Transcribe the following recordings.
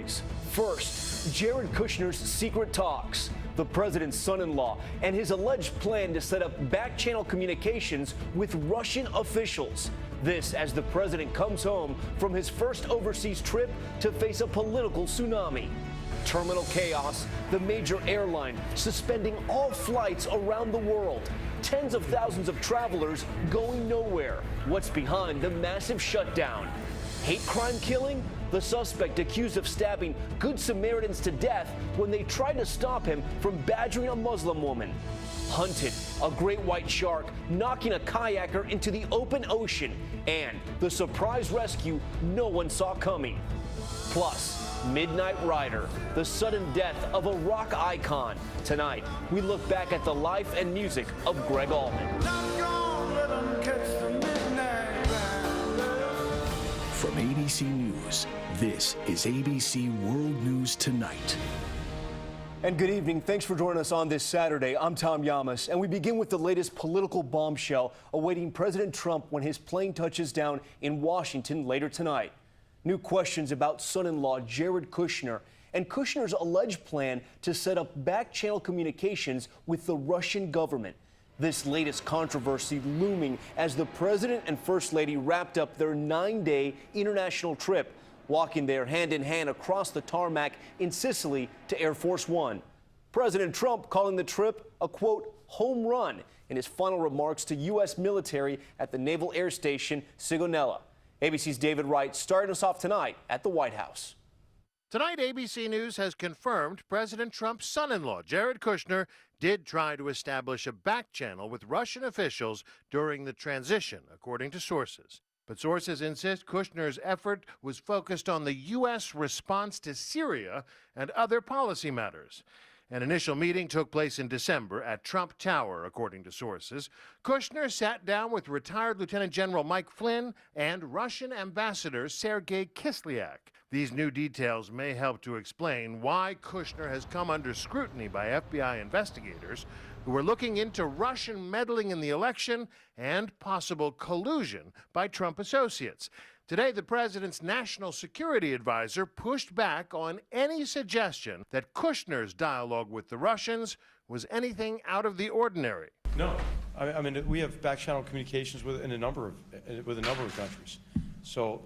stories. First, Jared Kushner's secret talks, the president's son-in-law, and his alleged plan to set up back-channel communications with Russian officials. This as the president comes home from his first overseas trip to face a political tsunami. Terminal chaos, the major airline suspending all flights around the world. Tens of thousands of travelers going nowhere. What's behind the massive shutdown? Hate crime killing? The suspect accused of stabbing Good Samaritans to death when they tried to stop him from badgering a Muslim woman. Hunted, a great white shark knocking a kayaker into the open ocean, and the surprise rescue no one saw coming. Plus, Midnight Rider, the sudden death of a rock icon. Tonight, we look back at the life and music of Greg Allman. From ABC News, this is ABC World News Tonight. And good evening. Thanks for joining us on this Saturday. I'm Tom Yamas, and we begin with the latest political bombshell awaiting President Trump when his plane touches down in Washington later tonight. New questions about son-in-law Jared Kushner and Kushner's alleged plan to set up back-channel communications with the Russian government. This latest controversy looming as the president and first lady wrapped up their 9-day international trip, walking there hand in hand across the tarmac in Sicily to Air Force One. President Trump calling the trip a, quote, home run in his final remarks to U.S. military at the Naval Air Station Sigonella. ABC's David Wright starting us off tonight at the White House. Tonight, ABC News has confirmed President Trump's son-in-law, Jared Kushner, did try to establish a back channel with Russian officials during the transition, according to sources. But sources insist Kushner's effort was focused on the U.S. response to Syria and other policy matters. An initial meeting took place in December at Trump Tower, according to sources. Kushner sat down with retired Lieutenant General Mike Flynn and Russian Ambassador Sergei Kislyak. These new details may help to explain why Kushner has come under scrutiny by FBI investigators who are looking into Russian meddling in the election and possible collusion by Trump associates. Today, the president's national security advisor pushed back on any suggestion that Kushner's dialogue with the Russians was anything out of the ordinary. No, I mean we have back-channel communications with a number of countries. So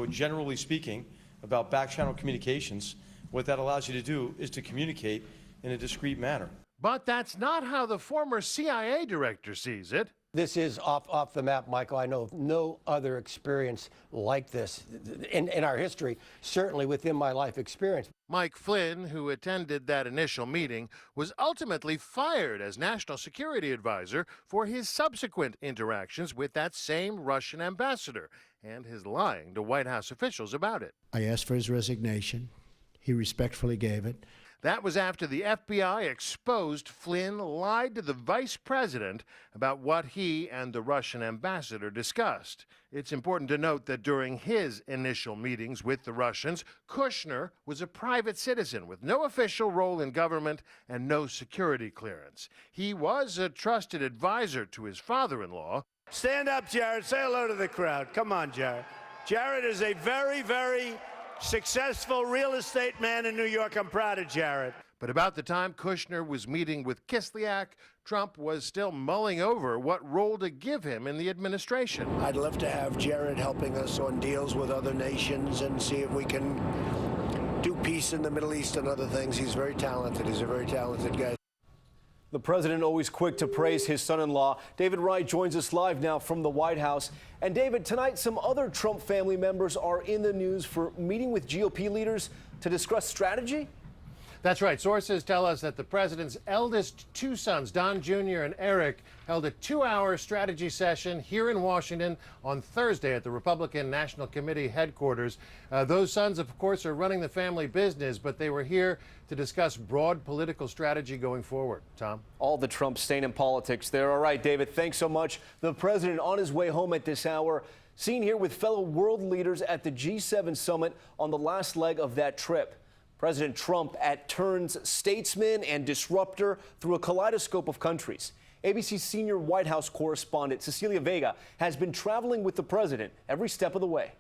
generally speaking, about back-channel communications, what that allows you to do is to communicate in a discreet manner. But that's not how the former CIA director sees it. This is off the map, Michael. I know of no other experience like this in our history, certainly within my life experience. Mike Flynn, who attended that initial meeting, was ultimately fired as national security advisor for his subsequent interactions with that same Russian ambassador and his lying to White House officials about it. I asked for his resignation. He respectfully gave it. That was after the FBI exposed Flynn lied to the vice president about what he and the Russian ambassador discussed. It's important to note that during his initial meetings with the Russians, Kushner was a private citizen with no official role in government and no security clearance. He was a trusted advisor to his father-in-law. Stand up, Jared. Say hello to the crowd. Come on, Jared. Jared is a very, very successful real estate man in New York. I'm proud of Jared. But about the time Kushner was meeting with Kislyak, Trump was still mulling over what role to give him in the administration. I'd love to have Jared helping us on deals with other nations and see if we can do peace in the Middle East and other things. He's very talented. He's a very talented guy. The president always quick to praise his son-in-law. David Wright joins us live now from the White House. And David, tonight some other Trump family members are in the news for meeting with GOP leaders to discuss strategy? That's right. Sources tell us that the president's eldest two sons, Don Jr. and Eric, held a 2-hour strategy session here in Washington on Thursday at the Republican National Committee headquarters. Those sons, of course, are running the family business, but they were here to discuss broad political strategy going forward. Tom? All the Trump stain in politics there. All right, David, thanks so much. The president on his way home at this hour, seen here with fellow world leaders at the G7 summit on the last leg of that trip. President Trump at turns statesman and disruptor through a kaleidoscope of countries. ABC's senior White House correspondent Cecilia Vega has been traveling with the president every step of the way.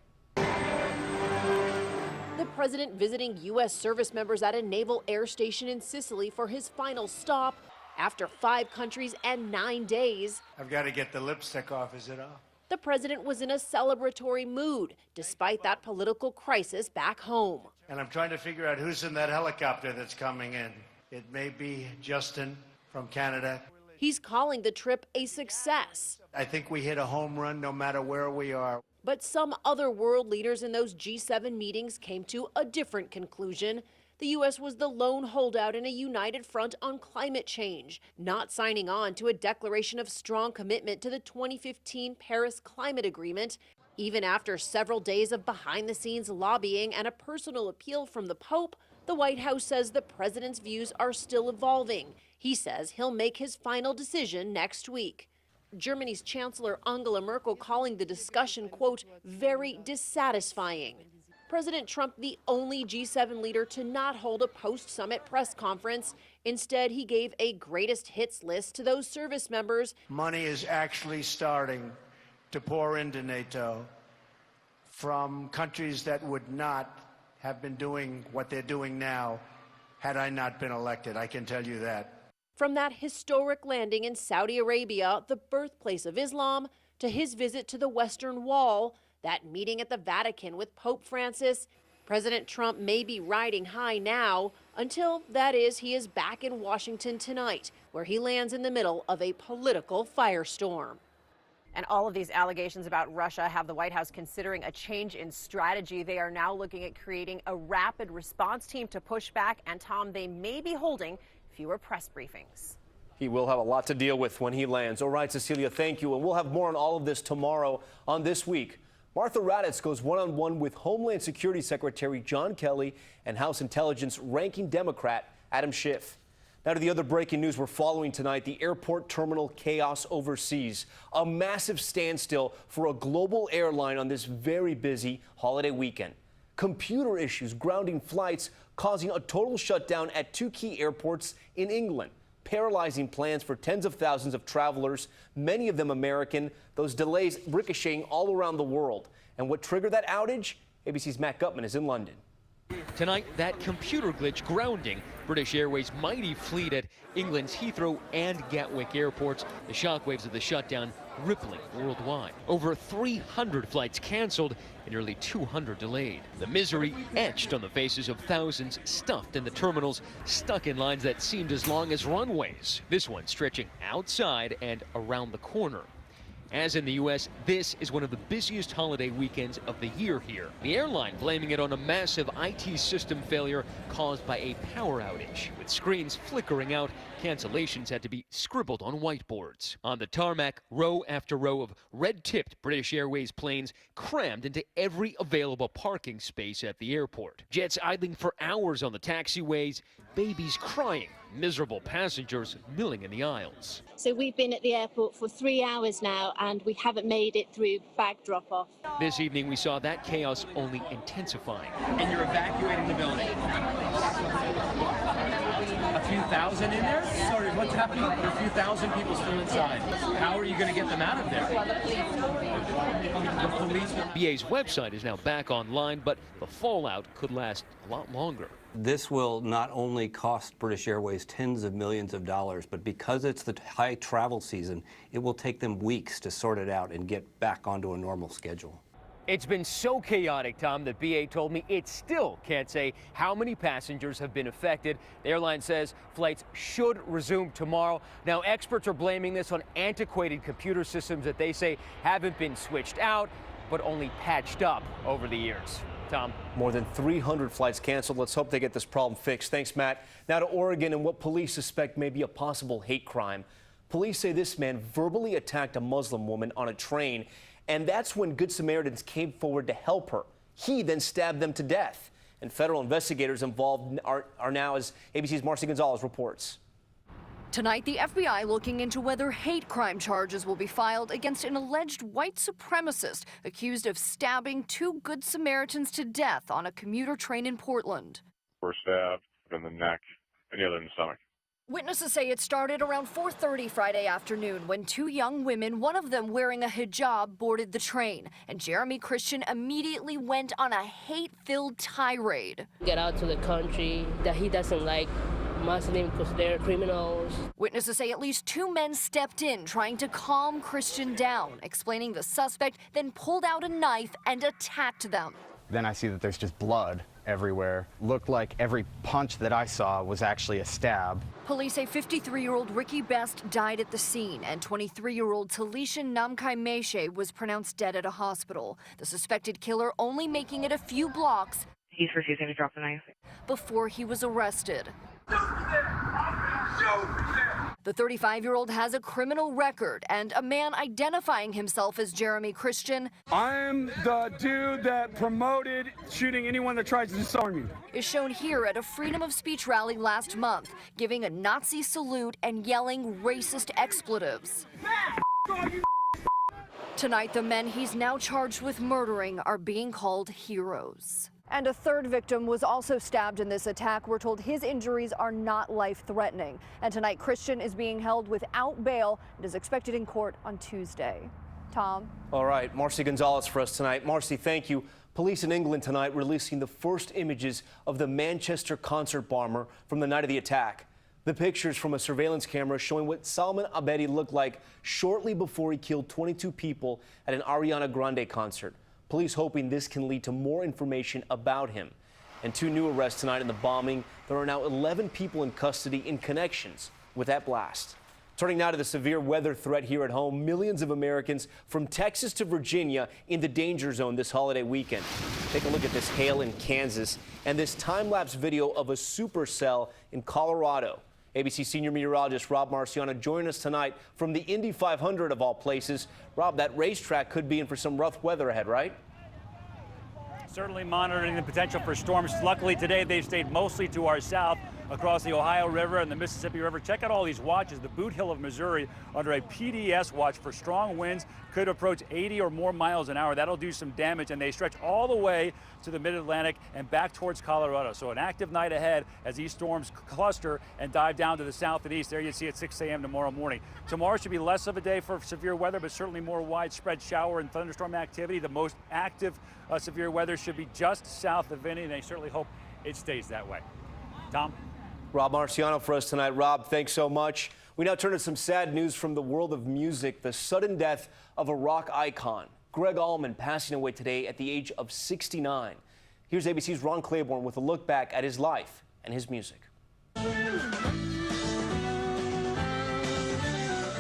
The president visiting U.S. service members at a naval air station in Sicily for his final stop after 5 countries and 9 days. I've got to get the lipstick off, is it off? The president was in a celebratory mood, despite that political crisis back home. And I'm trying to figure out who's in that helicopter that's coming in. It may be Justin from Canada. He's calling the trip a success. I think we hit a home run no matter where we are. But some other world leaders in those G7 meetings came to a different conclusion. The U.S. was the lone holdout in a united front on climate change, not signing on to a declaration of strong commitment to the 2015 Paris Climate Agreement, even after several days of behind-the-scenes lobbying and a personal appeal from the Pope. The White House says the president's views are still evolving. He says he'll make his final decision next week. Germany's Chancellor Angela Merkel calling the discussion, quote, very dissatisfying. President Trump, the only G7 leader to not hold a post-summit press conference. Instead, he gave a greatest hits list to those service members. Money is actually starting to pour into NATO from countries that would not have been doing what they're doing now had I not been elected. I can tell you that. From that historic landing in Saudi Arabia, the birthplace of Islam, to his visit to the Western Wall, that meeting at the Vatican with Pope Francis, President Trump may be riding high now, until, that is, he is back in Washington tonight, where he lands in the middle of a political firestorm. And all of these allegations about Russia have the White House considering a change in strategy. They are now looking at creating a rapid response team to push back. And Tom, they may be holding fewer press briefings. He will have a lot to deal with when he lands. All right, Cecilia, thank you. And we'll have more on all of this tomorrow on This Week. Martha Raddatz goes one-on-one with Homeland Security Secretary John Kelly and House Intelligence ranking Democrat Adam Schiff. Now to the other breaking news we're following tonight, the airport terminal chaos overseas. A massive standstill for a global airline on this very busy holiday weekend. Computer issues grounding flights, causing a total shutdown at 2 key airports in England, paralyzing plans for tens of thousands of travelers, many of them American, those delays ricocheting all around the world. And what triggered that outage? ABC's Matt Gutman is in London. Tonight, that computer glitch grounding British Airways' mighty fleet at England's Heathrow and Gatwick airports. The shockwaves of the shutdown rippling worldwide. Over 300 flights canceled and nearly 200 delayed. The misery etched on the faces of thousands stuffed in the terminals, stuck in lines that seemed as long as runways. This one stretching outside and around the corner. As in the U.S., this is one of the busiest holiday weekends of the year here. The airline blaming it on a massive IT system failure caused by a power outage. With screens flickering out, cancellations had to be scribbled on whiteboards. On the tarmac, row after row of red-tipped British Airways planes crammed into every available parking space at the airport. Jets idling for hours on the taxiways, babies crying, miserable passengers milling in the aisles. So we've been at the airport for 3 hours now and we haven't made it through bag drop-off. This evening we saw that chaos only intensifying. And you're evacuating the building. A few thousand in there? Sorry, what's happening? There are a few thousand people still inside. How are you going to get them out of there? The police. BA's website is now back online, but the fallout could last a lot longer. This will not only cost British Airways tens of millions of dollars, but because it's the high travel season, it will take them weeks to sort it out and get back onto a normal schedule. It's been so chaotic, Tom, that BA told me it still can't say how many passengers have been affected. The airline says flights should resume tomorrow. Now, experts are blaming this on antiquated computer systems that they say haven't been switched out, but only patched up over the years. Tom. More than 300 flights canceled. Let's hope they get this problem fixed. Thanks, Matt. Now to Oregon and what police suspect may be a possible hate crime. Police say this man verbally attacked a Muslim woman on a train, and that's when Good Samaritans came forward to help her. He then stabbed them to death. And federal investigators involved are now, as ABC's Marcy Gonzalez reports. Tonight, the FBI looking into whether hate crime charges will be filed against an alleged white supremacist accused of stabbing 2 Good Samaritans to death on a commuter train in Portland. Were stabbed in the neck and the other in the stomach. Witnesses say it started around 4:30 Friday afternoon when two young women, one of them wearing a hijab, boarded the train. And Jeremy Christian immediately went on a hate-filled tirade. Get out to the country, that he doesn't like Muslims because they're criminals. Witnesses say at least two men stepped in trying to calm Christian down, explaining the suspect then pulled out a knife and attacked them. Then I see that there's just blood everywhere. Looked like every punch that I saw was actually a stab. Police say 53-year-old Ricky Best died at the scene, and 23-year-old Talisha Namkai Meshe was pronounced dead at a hospital. The suspected killer only making it a few blocks. He's refusing to drop the knife. Before he was arrested. The 35-year-old has a criminal record, and a man identifying himself as Jeremy Christian. I'm the dude that promoted shooting anyone that tries to disarm you. Is shown here at a freedom of speech rally last month, giving a Nazi salute and yelling racist expletives. Tonight, the men he's now charged with murdering are being called heroes. And a third victim was also stabbed in this attack. We're told his injuries are not life-threatening. And tonight, Christian is being held without bail and is expected in court on Tuesday. Tom? All right, Marcy Gonzalez for us tonight. Marcy, thank you. Police in England tonight releasing the first images of the Manchester concert bomber from the night of the attack. The pictures from a surveillance camera showing what Salman Abedi looked like shortly before he killed 22 people at an Ariana Grande concert. Police hoping this can lead to more information about him. And two new arrests tonight in the bombing. There are now 11 people in custody in connections with that blast. Turning now to the severe weather threat here at home. Millions of Americans from Texas to Virginia in the danger zone this holiday weekend. Take a look at this hail in Kansas and this time-lapse video of a supercell in Colorado. ABC senior meteorologist Rob Marciano joining us tonight from the Indy 500 of all places. Rob, that racetrack could be in for some rough weather ahead, right? Certainly monitoring the potential for storms. Luckily today they've stayed mostly to our south across the Ohio River and the Mississippi River. Check out all these watches. The Boot Hill of Missouri under a PDS watch for strong winds, could approach 80 or more miles an hour. That'll do some damage, and they stretch all the way to the mid-Atlantic and back towards Colorado. So an active night ahead as these storms cluster and dive down to the south and east. There you see at 6 a.m. tomorrow morning. Tomorrow should be less of a day for severe weather, but certainly more widespread shower and thunderstorm activity. The most active severe weather should be just south of Vinny, and they certainly hope it stays that way. Tom? Rob Marciano for us tonight. Rob, thanks so much. We now turn to some sad news from the world of music. The sudden death of a rock icon, Greg Allman, passing away today at the age of 69. Here's ABC's Ron Claiborne with a look back at his life and his music.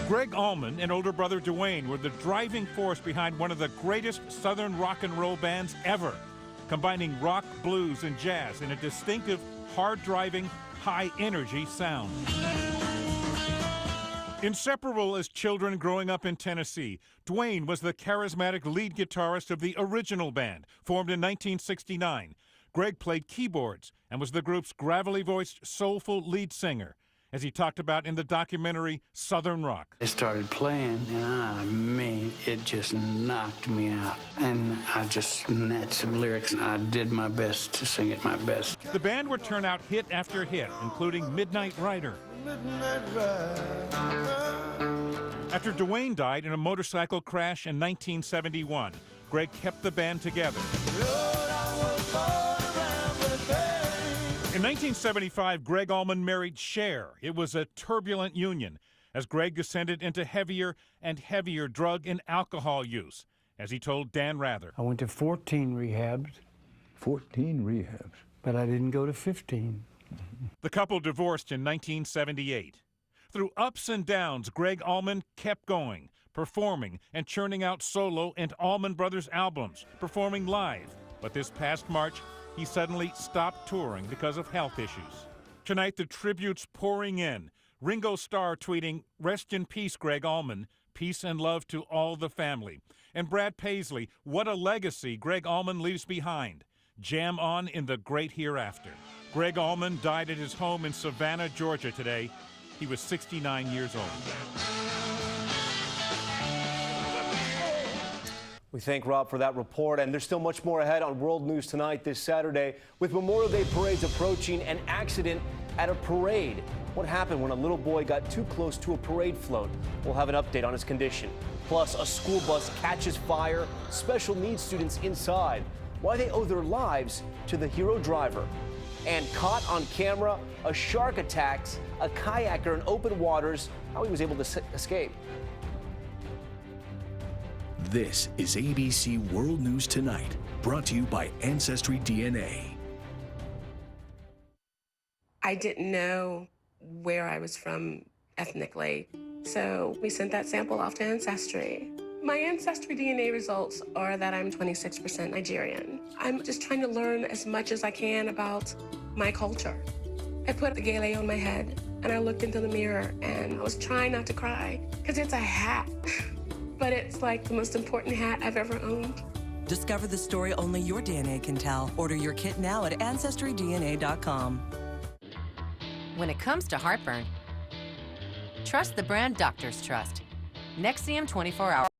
Greg Allman and older brother Dwayne were the driving force behind one of the greatest Southern rock and roll bands ever, combining rock, blues, and jazz in a distinctive, hard-driving, high-energy sound. Inseparable as children growing up in Tennessee, Dwayne was the charismatic lead guitarist of the original band, formed in 1969. Greg played keyboards and was the group's gravelly-voiced, soulful lead singer, as he talked about in the documentary Southern Rock. I started playing, and it just knocked me out. And I just had some lyrics, and I did my best to sing it my best. The band would turn out hit after hit, including Midnight Rider. After Dwayne died in a motorcycle crash in 1971, Greg kept the band together. In 1975, Greg Allman married Cher. It was a turbulent union as Greg descended into heavier and heavier drug and alcohol use, as he told Dan Rather. I went to 14 rehabs. 14 rehabs? But I didn't go to 15. The couple divorced in 1978. Through ups and downs, Greg Allman kept going, performing and churning out solo and Allman Brothers albums, performing live. But this past March, he suddenly stopped touring because of health issues. Tonight, the tributes pouring in. Ringo Starr tweeting, "Rest in peace, Greg Allman. Peace and love to all the family." And Brad Paisley, "What a legacy Greg Allman leaves behind. Jam on in the great hereafter." Greg Allman died at his home in Savannah, Georgia today. He was 69 years old. We thank Rob for that report, and there's still much more ahead on World News Tonight this Saturday. With Memorial Day parades approaching, an accident at a parade. What happened when a little boy got too close to a parade float? We'll have an update on his condition. Plus, a school bus catches fire, special needs students inside. Why they owe their lives to the hero driver. And caught on camera, a shark attacks a kayaker in open waters, how he was able to escape. This is ABC World News Tonight, brought to you by Ancestry DNA. I didn't know where I was from ethnically, so we sent that sample off to Ancestry. My Ancestry DNA results are that I'm 26% Nigerian. I'm just trying to learn as much as I can about my culture. I put the gele on my head and I looked into the mirror and I was trying not to cry because it's a hat, but it's like the most important hat I've ever owned. Discover the story only your DNA can tell. Order your kit now at AncestryDNA.com. When it comes to heartburn, trust the brand doctors trust. Nexium 24 Hour.